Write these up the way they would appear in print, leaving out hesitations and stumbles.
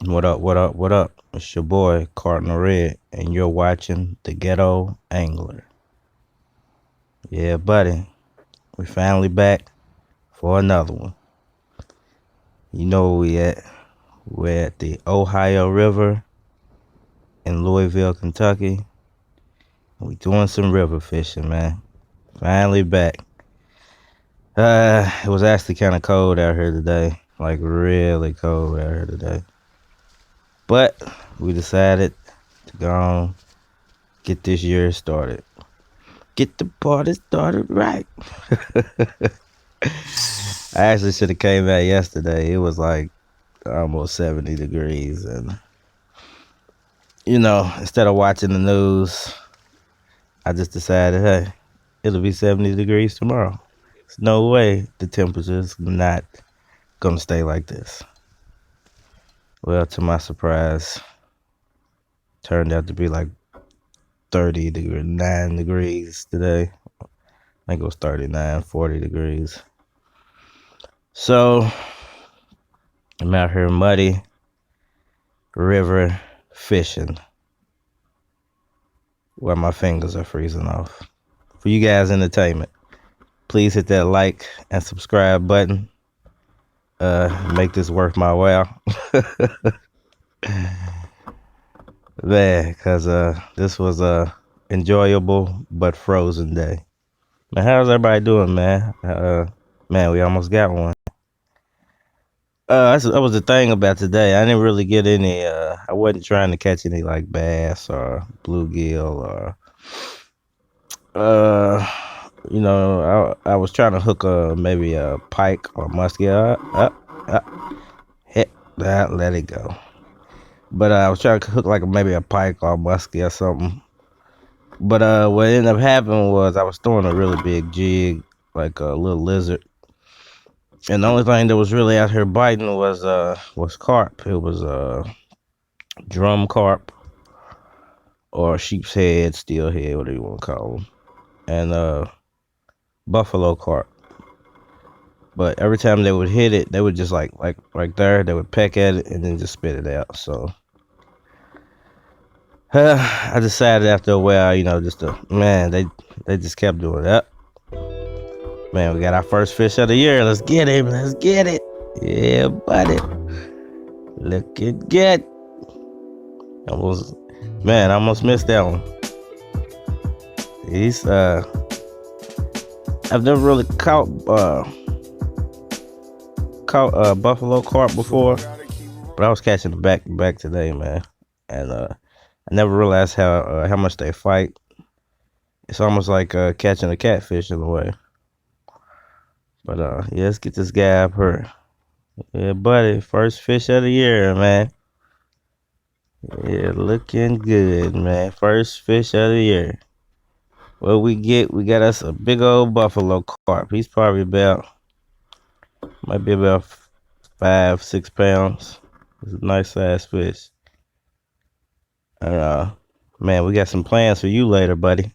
What up, what up, what up? It's your boy, Cardinal Red, and you're watching The Ghetto Angler. Yeah, buddy, we finally back for another one. You know where we at? We're at the Ohio River in Louisville, Kentucky. We doing some river fishing, man. Finally back. It was actually kind of cold out here today. Like, really cold out here today. But we decided to go on, get this year started. Get the party started right. I actually should have came out yesterday. It was like almost 70 degrees. And, instead of watching the news, I just decided, hey, it'll be 70 degrees tomorrow. There's no way the temperature's not going to stay like this. Well, to my surprise, turned out to be like 9 degrees today. I think it was 39, 40 degrees. So, I'm out here muddy river fishing where my fingers are freezing off. For you guys' entertainment, please hit that like and subscribe button. Make this worth my while. Man, because this was a enjoyable but frozen day. Man, how's everybody doing, man? Man, we almost got one. That was the thing about today. I didn't really get any. I wasn't trying to catch any like bass or bluegill or. I was trying to hook maybe a pike or muskie. Hit that, let it go. But I was trying to hook like maybe a pike or a muskie or something. But what ended up happening was I was throwing a really big jig, like a little lizard. And the only thing that was really out here biting was carp. It was drum carp or sheep's head, steelhead, whatever you want to call them, and buffalo carp. But every time they would hit it, they would just like right there, they would peck at it and then just spit it out. So I decided after a while, they just kept doing that. Man, we got our first fish of the year. Let's get him. Let's get it. Yeah, buddy. Looking good. I almost missed that one. I've never really caught buffalo carp before, but I was catching the back today, man. And I never realized how much they fight. It's almost like catching a catfish in a way. But yeah, let's get this guy up here. Yeah, buddy, first fish of the year, man. Yeah, looking good, man. First fish of the year. What we got us a big old buffalo carp. He's probably might be about 5-6 pounds. It's a nice size fish. And man, we got some plans for you later, buddy.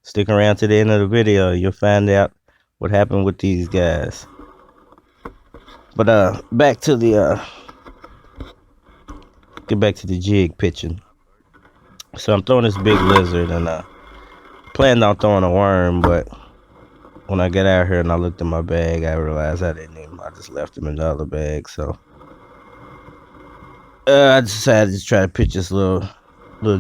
Stick around to the end of the video. You'll find out what happened with these guys. But back to the get back to the jig pitching. So I'm throwing this big lizard and planned on throwing a worm, but when I got out here and I looked in my bag, I realized I just left him in the other bag. So I decided to try to pitch this little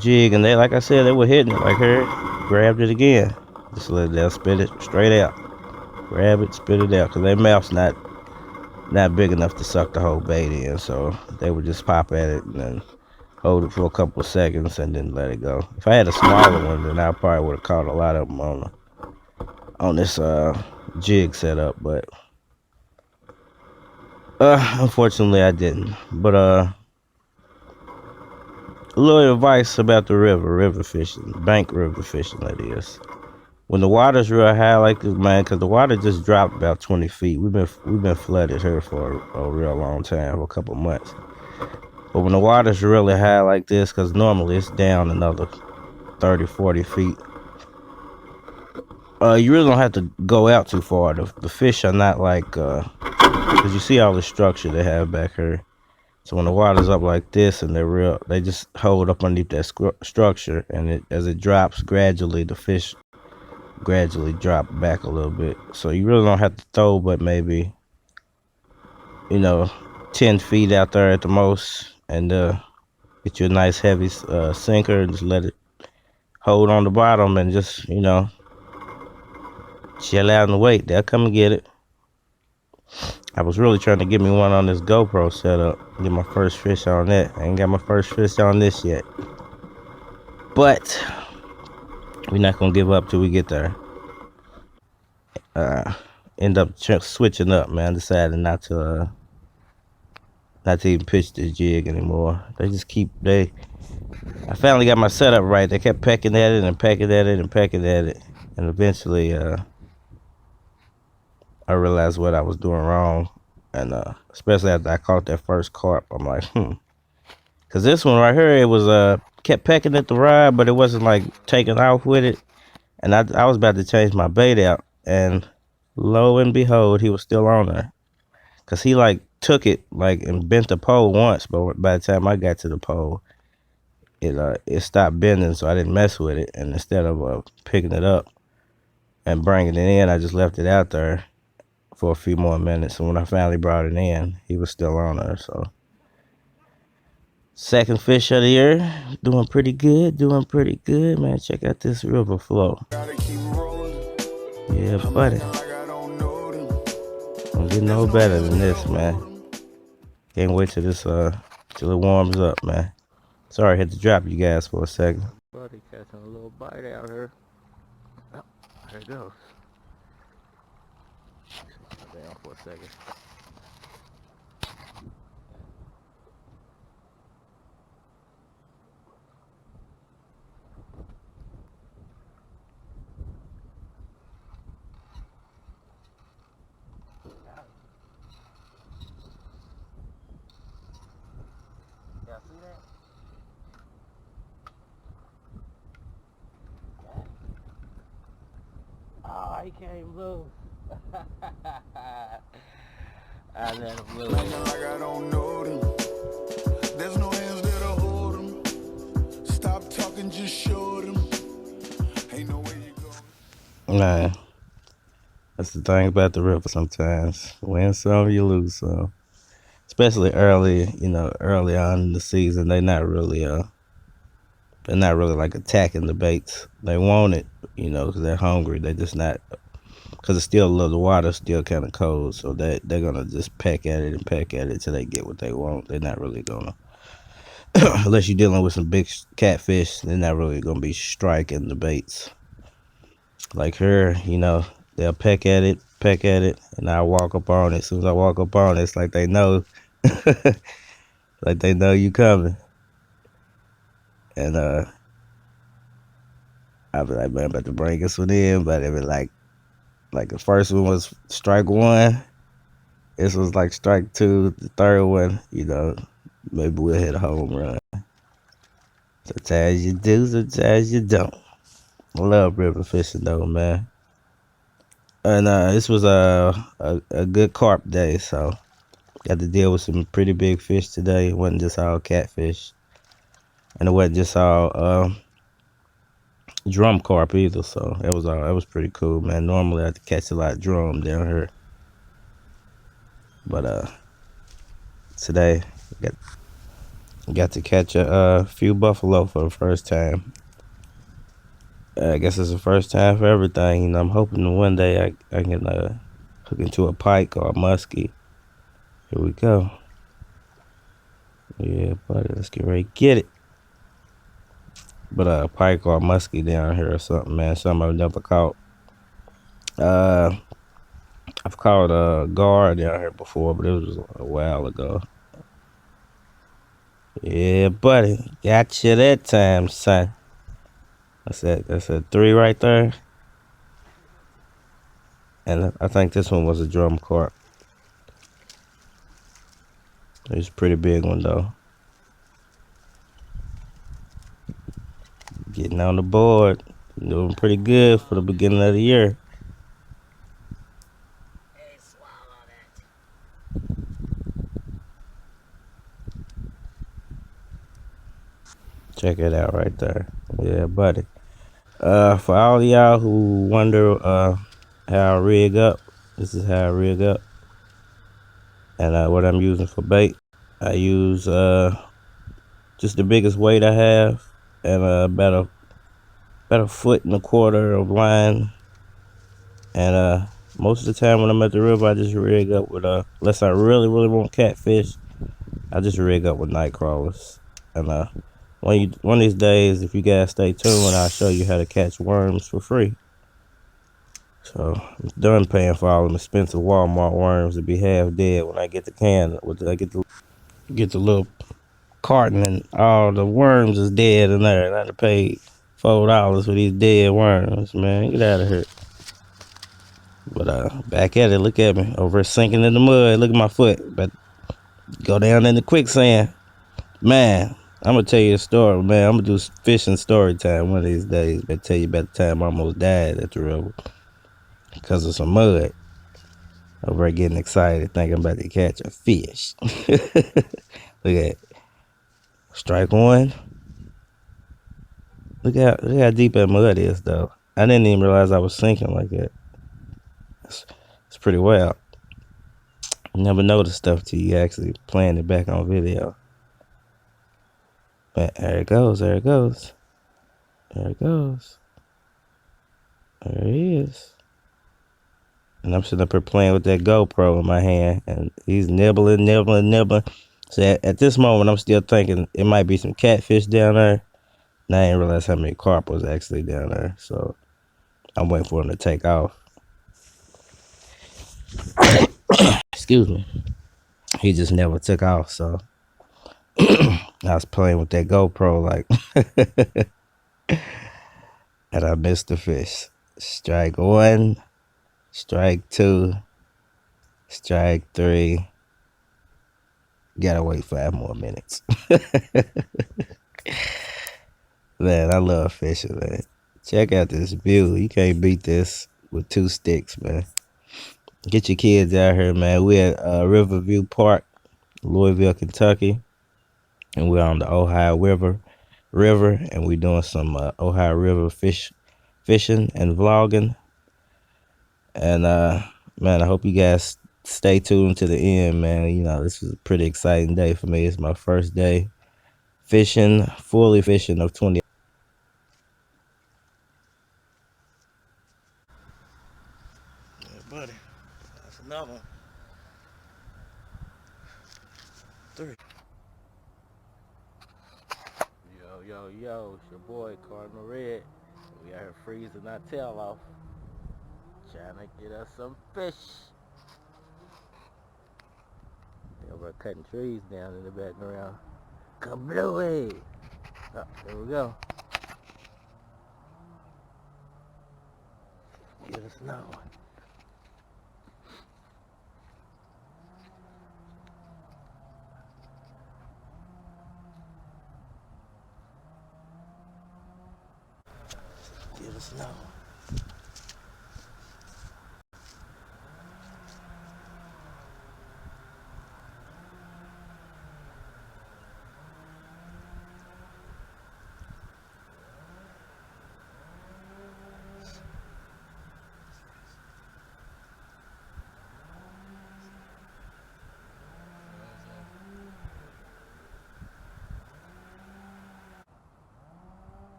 jig, and they, like I said, they were hitting it. Like here, grabbed it again. Just let it spit it straight out. Grab it, spit it out, because their mouth's not big enough to suck the whole bait in. So they would just pop at it and then hold it for a couple of seconds and then let it go. If I had a smaller one, then I probably would have caught a lot of them on this jig setup, but unfortunately I didn't. But a little advice about the river fishing, bank river fishing, that is. When the water's real high like this, man, because the water just dropped about 20 feet. We've been flooded here for a real long time, for a couple months. But when the water's really high like this, because normally it's down another 30, 40 feet, you really don't have to go out too far. The fish are not like, because you see all the structure they have back here. So when the water's up like this and they just hold up underneath that structure, and as it drops gradually, the fish gradually drop back a little bit. So you really don't have to throw, but maybe 10 feet out there at the most, and get you a nice heavy sinker and just let it hold on the bottom, and just chill out and wait. They'll come and get it. I was really trying to get me one on this GoPro setup, get my first fish on that. I ain't got my first fish on this yet, but we're not gonna give up till we get there. End up switching up, man. Decided not to even pitch the jig anymore. I finally got my setup right. They kept pecking at it and pecking at it and pecking at it, and eventually I realized what I was doing wrong. And especially after I caught that first carp, I'm like, because this one right here, it was kept pecking at the rod, but it wasn't like taking off with it. And I was about to change my bait out, and lo and behold, he was still on there. Cause he like took it and bent the pole once, but by the time I got to the pole, it stopped bending, so I didn't mess with it. And instead of picking it up and bringing it in, I just left it out there for a few more minutes. And when I finally brought it in, he was still on there. So second fish of the year, doing pretty good, man. Check out this river flow. Yeah, buddy. Don't get no better than this, man. Can't wait till till it warms up, man. Sorry I had to drop you guys for a second. Buddy catching a little bite out here. Oh, there it goes. Sit down for a second. Y'all see that? Oh, he came loose. I let him loose. Like I don't know them. There's no hands there to hold them. Stop talking, just show them. Ain't no way you go. Nah, that's the thing about the river sometimes. Win some, you lose some. Especially early on in the season, they're not really like attacking the baits. They want it, because they're hungry. They're just not, because it's still the water's still kind of cold, so they're gonna just peck at it till they get what they want. They're not really gonna, unless you're dealing with some big catfish, they're not really gonna be striking the baits. Like her, they'll peck at it, and I walk up on it. As soon as I walk up on it, it's like they know, like they know you coming. And I'll be like, man, I'm about to bring this one in, but it be like the first one was strike one. This was like strike two. The third one, maybe we'll hit a home run. Sometimes you do, sometimes you don't. I love river fishing though, man. And this was a good carp day, so got to deal with some pretty big fish today. It wasn't just all catfish, and it wasn't just all drum carp either. So it was pretty cool, man. Normally I have to catch a lot of drum down here, but today got to catch a few buffalo for the first time. I guess it's the first time for everything. I'm hoping one day I can hook into a pike or a muskie. Here we go. Yeah, buddy, let's get ready to get it. But a pike or a muskie down here or something, man. Something I've never caught. I've caught a gar down here before, but it was a while ago. Yeah, buddy, got you that time, son. That's a 3 right there. And I think this one was a drum carp. It's a pretty big one though. Getting on the board. Doing pretty good for the beginning of the year. Hey, swallow Check it out right there. Yeah, buddy. For all of y'all who wonder how I rig up, this is how I rig up. And what I'm using for bait, I use just the biggest weight I have, and about a foot and a quarter of line. And most of the time when I'm at the river, I just rig up with unless I really want catfish, I just rig up with night crawlers. And one of these days, if you guys stay tuned, I'll show you how to catch worms for free. So I'm done paying for all them expensive Walmart worms to be half dead when I get the can. I get the little carton and all the worms is dead in there, and I done paid $4 for these dead worms. Man, get out of here. But back at it, look at me over here sinking in the mud. Look at my foot, but go down in the quicksand. Man, I'm gonna tell you a story, man. I'm gonna do fishing story time one of these days. But tell you about the time I almost died at the river because of some mud. Over there getting excited, thinking about to catch a fish. Look at strike one. Look how deep that mud is, though. I didn't even realize I was sinking like that. It's pretty wild. You never notice stuff till you actually playing it back on video. But there it goes, there it goes. There it goes. There he is. And I'm sitting up here playing with that GoPro in my hand, and he's nibbling. So at this moment, I'm still thinking it might be some catfish down there. And I didn't realize how many carp was actually down there. So I'm waiting for him to take off. Excuse me. He just never took off, so I was playing with that GoPro like and I missed the fish. Strike one, strike two, strike three. Gotta wait 5 more minutes. Man, I love fishing, man. Check out this view. You can't beat this with 2 sticks, man. Get your kids out here, man. We're at Riverview Park, Louisville, Kentucky. And we're on the Ohio River, and we're doing some Ohio River fishing and vlogging. And man, I hope you guys stay tuned to the end, man. You know, this was a pretty exciting day for me. It's my first day fishing, fully fishing of 20. Yeah, buddy, that's another one. 3. Yo, it's your boy Cardinal Red. We out here freezing our tail off, trying to get us some fish. Yeah, we're cutting trees down in the background. Come away. Oh, there we go. Get us another one. Get us another one.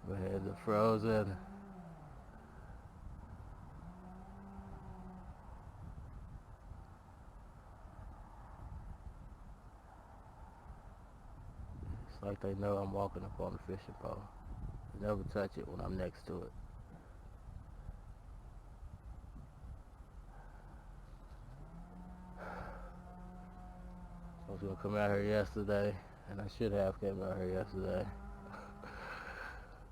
We had the frozen. It's like they know I'm walking up on the fishing pole. Never touch it when I'm next to it. I was gonna come out here yesterday, and I should have came out here yesterday.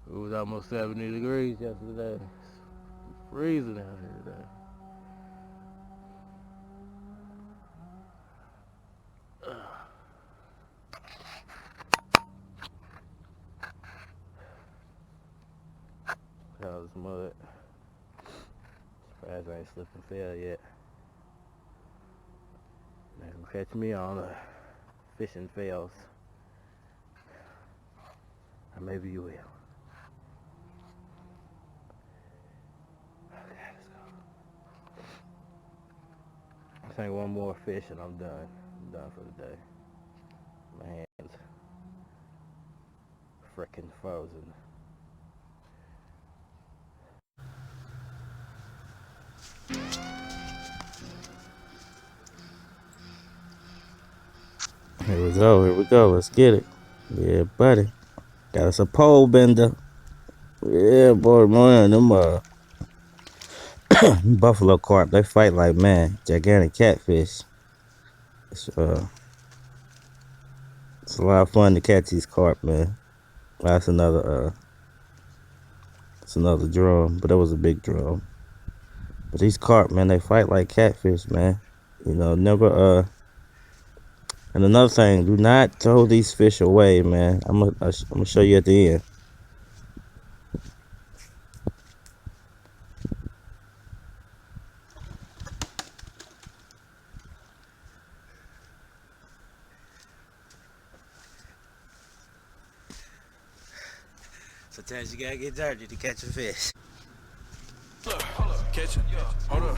It was almost 70 degrees yesterday. It's freezing out here today. That was mud. Surprised I ain't slipped and fell yet. Catch me on fishing fails. Or maybe you will. Okay, let's go. I think one more fish and I'm done. I'm done for the day. My hands freaking frozen. Here we go, let's get it. Yeah, buddy. Got us a pole bender. Yeah, boy, man, them Buffalo Carp, they fight like, man, gigantic catfish. It's a lot of fun to catch these carp, man. That's it's another drum, but that was a big drum. But these carp, man, they fight like catfish, man. You know, never and another thing, do not throw these fish away, man. I'm gonna show you at the end. Sometimes you gotta get dirty to catch a fish. Catch it, hold up,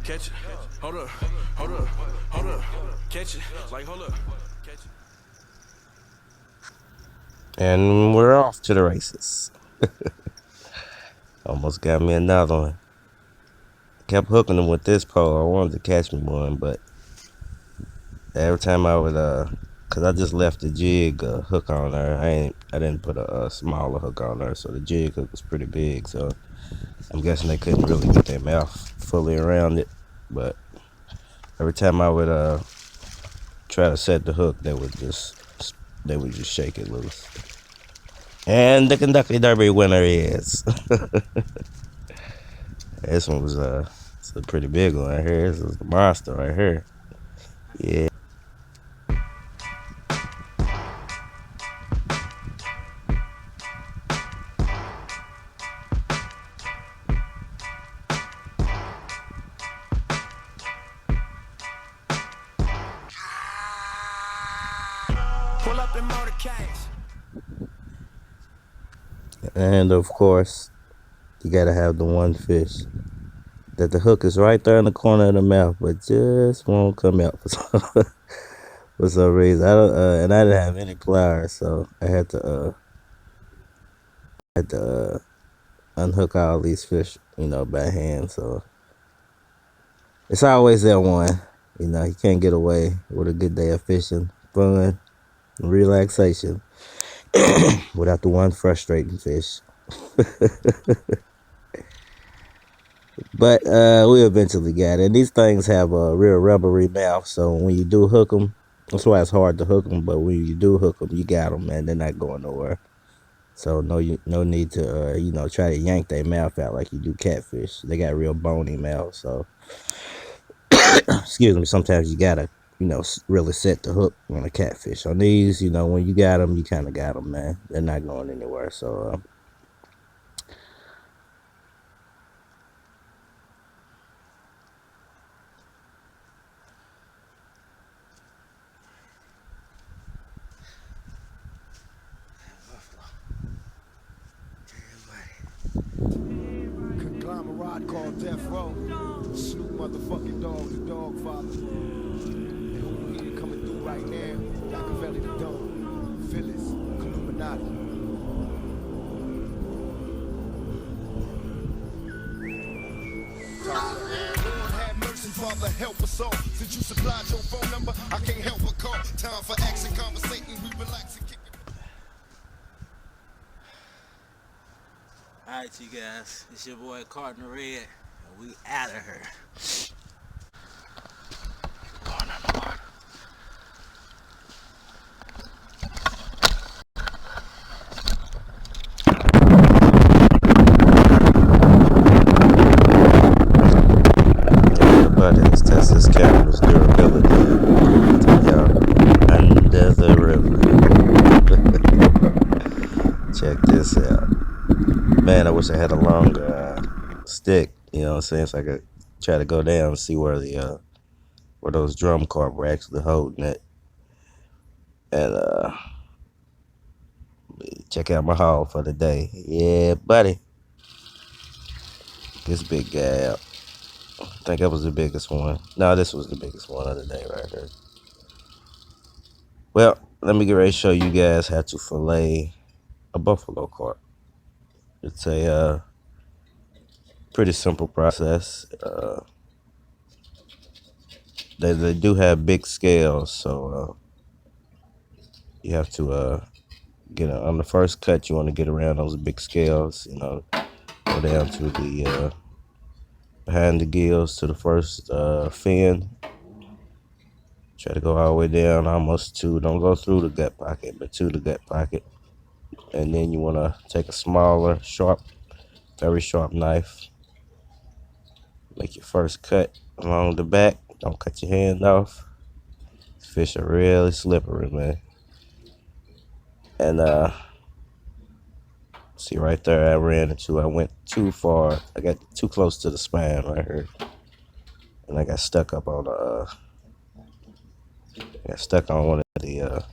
catch it, hold up, hold up, hold up, catch it, like hold up, catch it. And we're off to the races. Almost got me another one. Kept hooking them with this pole. I wanted to catch me one, but every time I would, cause I just left the jig hook on there. I didn't put a smaller hook on there, so the jig hook was pretty big. So I'm guessing they couldn't really get their mouth fully around it. But every time I would try to set the hook, they would just shake it loose. And the Kentucky Derby winner is. This one was it's a pretty big one right here. This is the monster right here. Yeah. Pull up in motorcades. And of course, you gotta have the one fish that the hook is right there in the corner of the mouth, but just won't come out for some reason. I don't, and I didn't have any pliers, so I had to unhook all these fish, you know, by hand. So it's always that one, you know, you can't get away with a good day of fishing, fun, and relaxation without the one frustrating fish. But we eventually got it. And these things have a real rubbery mouth, so when you do hook them, that's why it's hard to hook them. But when you do hook them, you got them, man. They're not going nowhere. So no need to you know, try to yank their mouth out like you do catfish. They got real bony mouths, so excuse me. Sometimes you gotta, you know, really set the hook on a catfish. On these, you know, when you got them, you kind of got them, man. They're not going anywhere. So. Conglomerate called Death Row. Snoop motherfucking Dogg, the dog father. And who we here coming through right now? Machiavelli the Dog, Phyllis, Illuminati. Lord have mercy, Father, help us all. Since you supplied your phone number, I can't help but call. Time for action, conversating, we relax and kick it. Alright, you guys, it's your boy Carp Red, and we out of here. Going on the water. Everybody, let's test this camera's durability. Under the river. Check this out. Man, I wish I had a longer stick, you know what I'm saying, so I could try to go down and see where the where those drum carp were actually holding it. And check out my haul for the day. Yeah, buddy. This big guy out. I think that was the biggest one. No, this was the biggest one of the day right here. Well, let me get ready to show you guys how to fillet a buffalo carp. It's a pretty simple process. They do have big scales, so you have to get on the first cut. You want to get around those big scales. You know, go down to the behind the gills to the first fin. Try to go all the way down almost to, don't go through the gut pocket, but to the gut pocket. And then you want to take a smaller, sharp, very sharp knife. Make your first cut along the back. Don't cut your hand off. These fish are really slippery, man. And see right there, I went too far. I got too close to the spine right here. And I got stuck up on one of the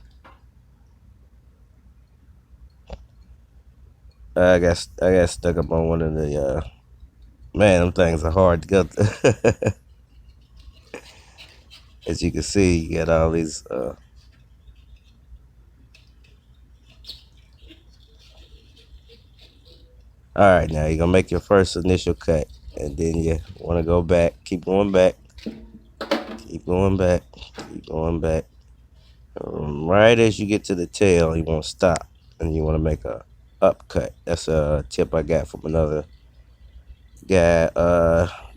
I got stuck up on one of the man, them things are hard to go through. As you can see, you got all these alright, now you're gonna make your first initial cut, and then you wanna go back, keep going back, keep going back, keep going back. Right as you get to the tail, you wanna stop and you wanna make a up cut. That's a tip I got from another guy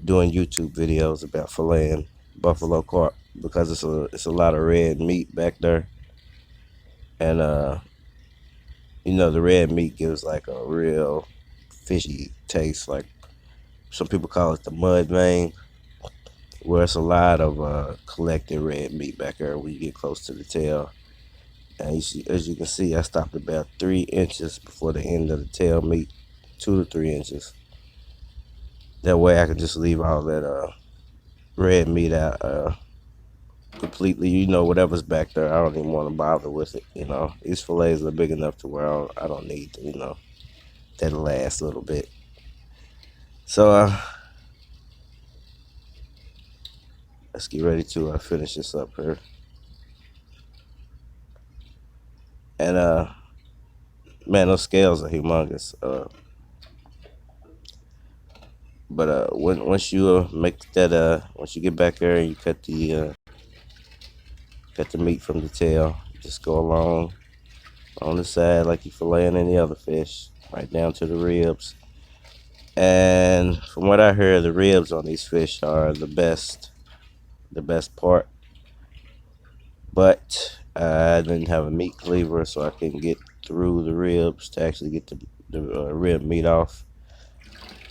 doing YouTube videos about filleting buffalo carp, because it's a lot of red meat back there. And you know, the red meat gives like a real fishy taste. Like some people call it the mud vein, where it's a lot of collected red meat back there when you get close to the tail. And as you can see, I stopped about 3 inches before the end of the tail meat, 2 to 3 inches. That way I can just leave all that red meat out completely. You know, whatever's back there, I don't even want to bother with it. You know, these fillets are big enough to where I don't need to, you know, that last little bit. So let's get ready to finish this up here. And man, those scales are humongous. But once you make that, once you get back there and you cut the meat from the tail, just go along on the side like you filleting any other fish, right down to the ribs. And from what I heard, the ribs on these fish are the best part. But I didn't have a meat cleaver, so I couldn't get through the ribs to actually get the rib meat off.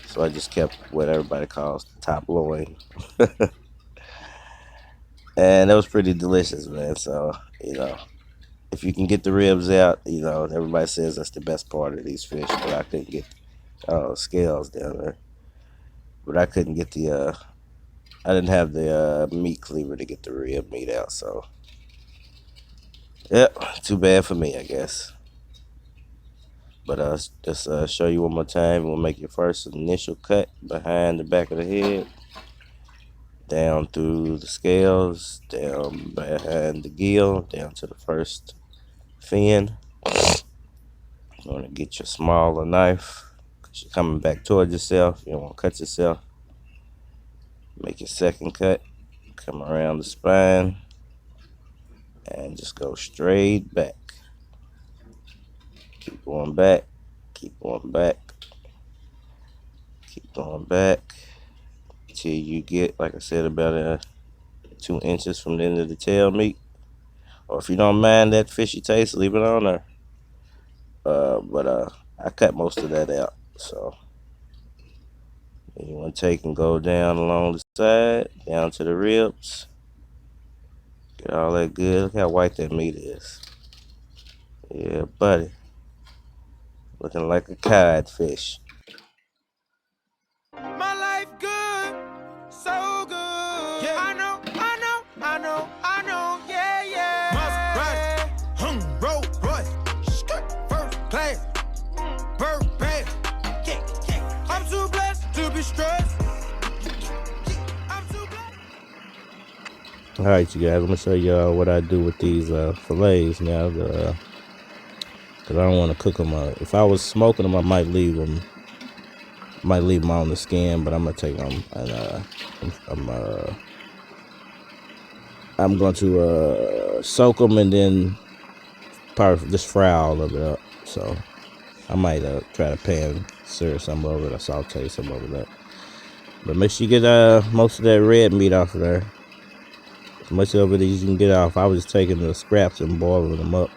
So I just kept what everybody calls the top loin. And that was pretty delicious, man. So, you know, if you can get the ribs out, you know, everybody says that's the best part of these fish. But I couldn't get scales down there. But I couldn't get I didn't have the meat cleaver to get the rib meat out. So, yep, too bad for me, I guess. But just show you one more time. We'll make your first initial cut behind the back of the head, down through the scales, down behind the gill, down to the first fin. You want to get your smaller knife because you're coming back towards yourself. You don't want to cut yourself. Make your second cut. Come around the spine and just go straight back. Keep going back. Keep going back. Keep going back till you get, like I said, about 2 inches from the end of the tail meat. Or if you don't mind that fishy taste, leave it on there. But I cut most of that out. So you want to take and go down along the side, down to the ribs. Get all that good. Look how white that meat is. Yeah, buddy. Looking like a codfish. My life good, so good. Yeah, I know All right, you guys. I'm gonna show y'all what I do with these fillets now. Cause I don't want to cook them. If I was smoking them, I might leave them. Might leave them on the skin, but I'm gonna take them and I'm going to soak them and then probably just fry all of it up. So I might try to pan sear some of it or saute some of it up. But make sure you get most of that red meat off of there. As much of it as you can get off. I was just taking the scraps and boiling them up.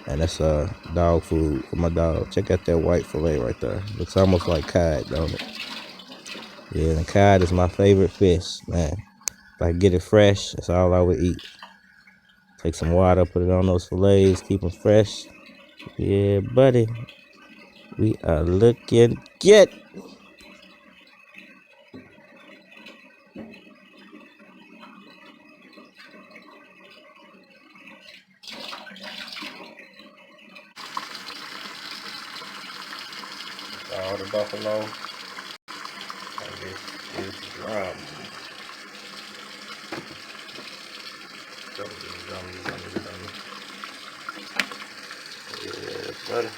And that's dog food for my dog. Check out that white fillet right there. Looks almost like cod, don't it? Yeah, and cod is my favorite fish, man. If I get it fresh, that's all I would eat. Take some water, put it on those fillets, keep them fresh. Yeah, buddy. We are looking good. All the buffalo. And this is drum. Yeah, buddy.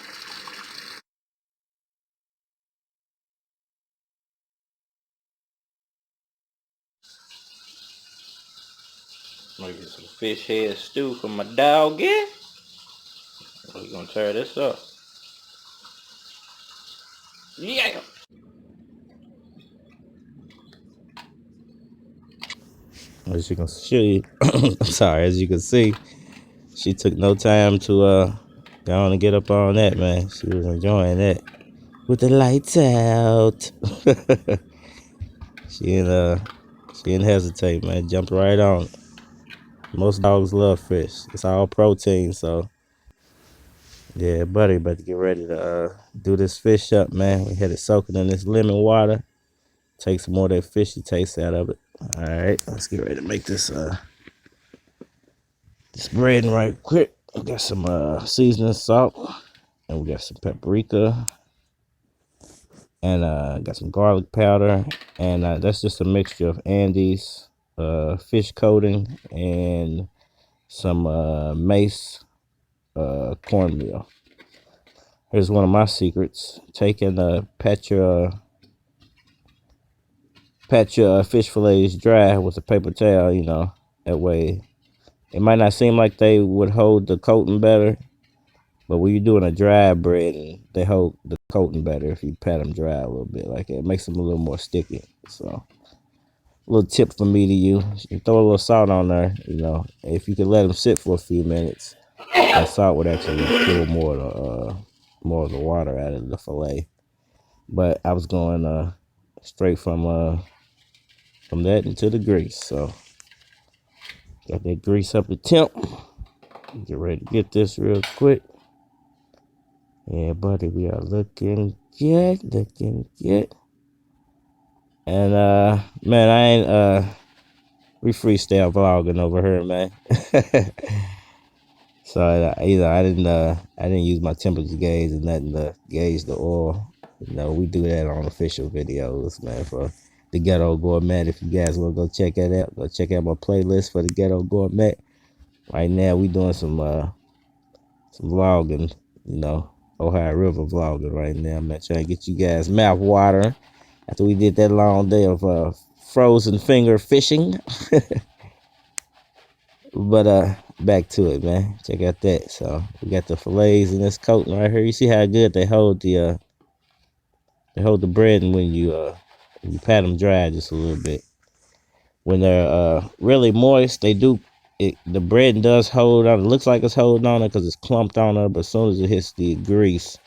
I'm gonna get some fish head stew for my dog. Yeah. We're gonna tear this up. Yeah. As you can see, I'm sorry. As you can see, she took no time to go on and get up on that, man. She was enjoying that with the lights out. She didn't hesitate, man. Jumped right on it. Most dogs love fish. It's all protein, so yeah, buddy. About to get ready to do this fish up, man. We had it soaking in this lemon water. Take some more of that fishy taste out of it. All right, let's get ready to make this breading right quick. We got some seasoning salt, and we got some paprika, and got some garlic powder, and that's just a mixture of Andes fish coating and some mace cornmeal. Here's one of my secrets: taking pat your fish fillets dry with a paper towel. You know, that way it might not seem like they would hold the coating better, but when you're doing a dry bread, they hold the coating better if you pat them dry a little bit. Like it makes them a little more sticky. So, a little tip from me to you: you throw a little salt on there. You know, if you could let them sit for a few minutes, that salt would actually pull more of the water out of the fillet. But I was going straight from that into the grease. So got that grease up to temp. Get ready to get this real quick. Yeah, buddy, we are looking good, looking good. And man, I ain't we freestyle vlogging over here, man. So I didn't use my temperature gauge and nothing to gauge the oil. You know, we do that on official videos, man, for the Ghetto Gourmet. If you guys want to go check that out, go check out my playlist for the Ghetto Gourmet. Right now we doing some vlogging, you know, Ohio River vlogging right now. I'm trying to get you guys mouth watering after we did that long day of frozen finger fishing. But back to it, man. Check out that. So we got the fillets in this coating right here. You see how good they hold the bread, and when you pat them dry just a little bit. When they're really moist, the bread does hold on. It looks like it's holding on it because it's clumped on it, but as soon as it hits the grease,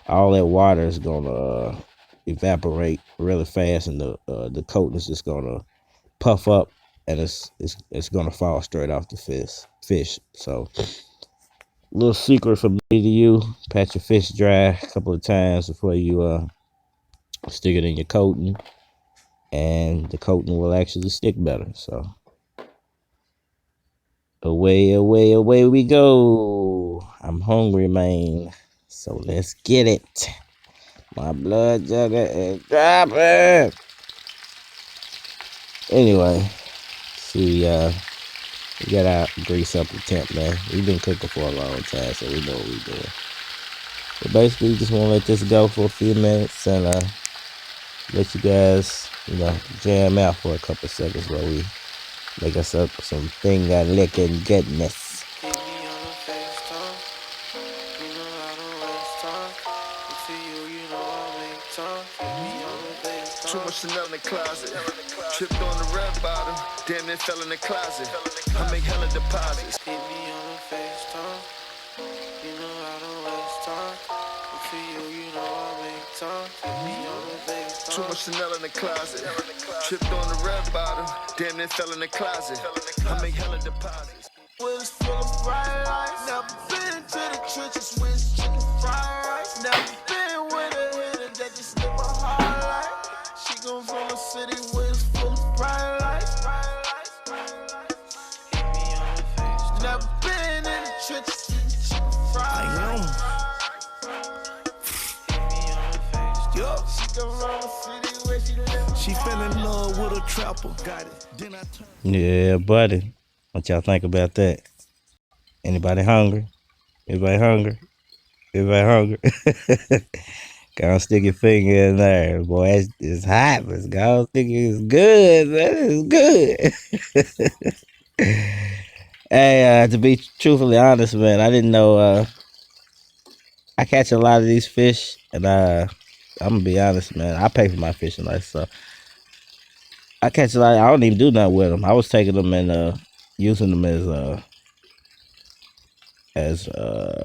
all that water is gonna evaporate really fast, and the coating is just gonna puff up, and it's gonna fall straight off the fish. So, little secret from me to you: pat your fish dry a couple of times before you stick it in your coating, and the coating will actually stick better. So, away we go. I'm hungry, man. So let's get it. My blood sugar is dropping. Anyway, We gotta grease up the temp, man. We've been cooking for a long time, so we know what we're doing. But basically, we just want to let this go for a few minutes and let you guys, jam out for a couple seconds while we make us up some finger licking goodness. Too much Chanel in the closet. Tripped on the red bottom. Damn, it fell in the closet. I make hella deposits. Hit me on the FaceTime. You know I don't waste time. But for you, you know I make time. Hit me on the FaceTime. Too much Chanel in the closet. Tripped on the red bottom. Damn, it fell in the closet. I make hella deposits. Was full of fried rice. Never been to the trenches with chicken fried rice. Never been with a hitter that just live a hard life. She come from a city where it's full of fried rice. Hit me on the face. Never been in the trenches with chicken fried rice. Hit me on the face. Yo. She come from a city where she live. She fell in love with a trapper. Got it. Then I turned. Yeah, buddy. What y'all think about that? Anybody hungry? Everybody hungry? Everybody hungry? Go stick your finger in there, boy. It's hot, but go stick it's good. That is good. Hey, to be truthfully honest, man, I didn't know. I catch a lot of these fish, and I'm gonna be honest, man. I pay for my fishing license, so I catch a lot. I don't even do nothing with them. I was taking them and using them as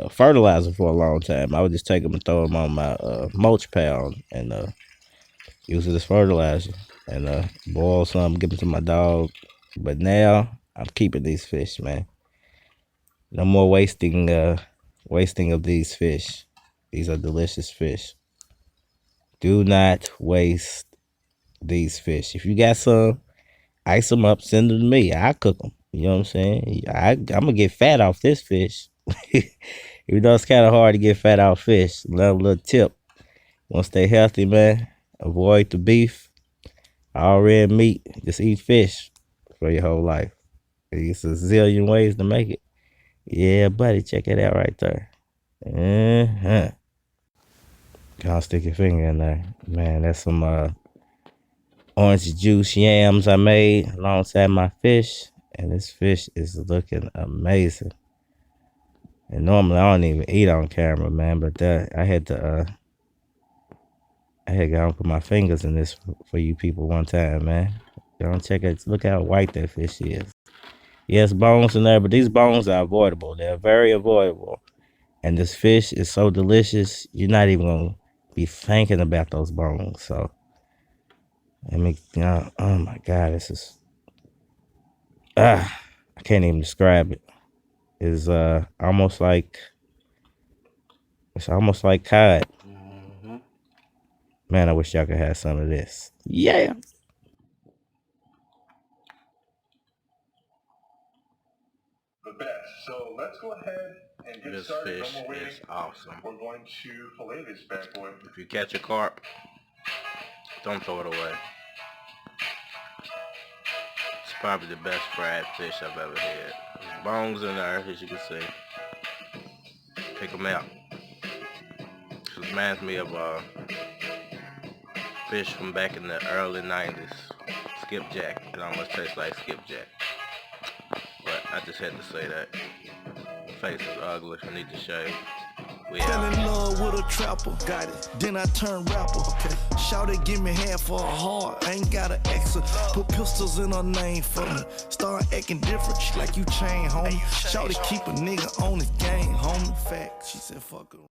fertilizer for a long time. I would just take them and throw them on my mulch pile and use it as fertilizer and boil some, give them to my dog. But now I'm keeping these fish, man. No more wasting of these fish. These are delicious fish. Do not waste these fish. If you got some, ice them up, send them to me. I cook them. You know what I'm saying? I'm gonna get fat off this fish. Even though it's kind of hard to get fat off fish. Little tip. Want to stay healthy, man. Avoid the beef, all red meat. Just eat fish for your whole life. It's a zillion ways to make it. Yeah, buddy, check it out right there. Gonna stick your finger in there. Man, that's some orange juice yams I made alongside my fish. And this fish is looking amazing. And normally I don't even eat on camera, man, but I had to go and put my fingers in this for you people one time, man. Go check it. Look how white that fish is. Yes, bones in there, but these bones are avoidable. They're very avoidable. And this fish is so delicious, you're not even gonna be thinking about those bones. So, oh my God, this is I can't even describe it. It's almost like cod. Mm-hmm. Man, I wish y'all could have some of this. Yeah. The best. So let's go ahead and get started. This fish is awesome. We're going to fillet this bad boy. If you catch a carp, don't throw it away. It's probably the best fried fish I've ever had. There's bones in there, as you can see. Pick them out. This reminds me of fish from back in the early 90s. Skipjack. It almost tastes like skipjack. But I just had to say that. My face is ugly. I need to shave. Fell in love with a trapper, got it. Then I turned rapper. Okay. Shawty give me half for a heart. I ain't got an extra. Put pistols in her name for me. Start acting different. She like you chain, homie. Shawty keep a nigga on his game, homie. Fact. She said fuck her.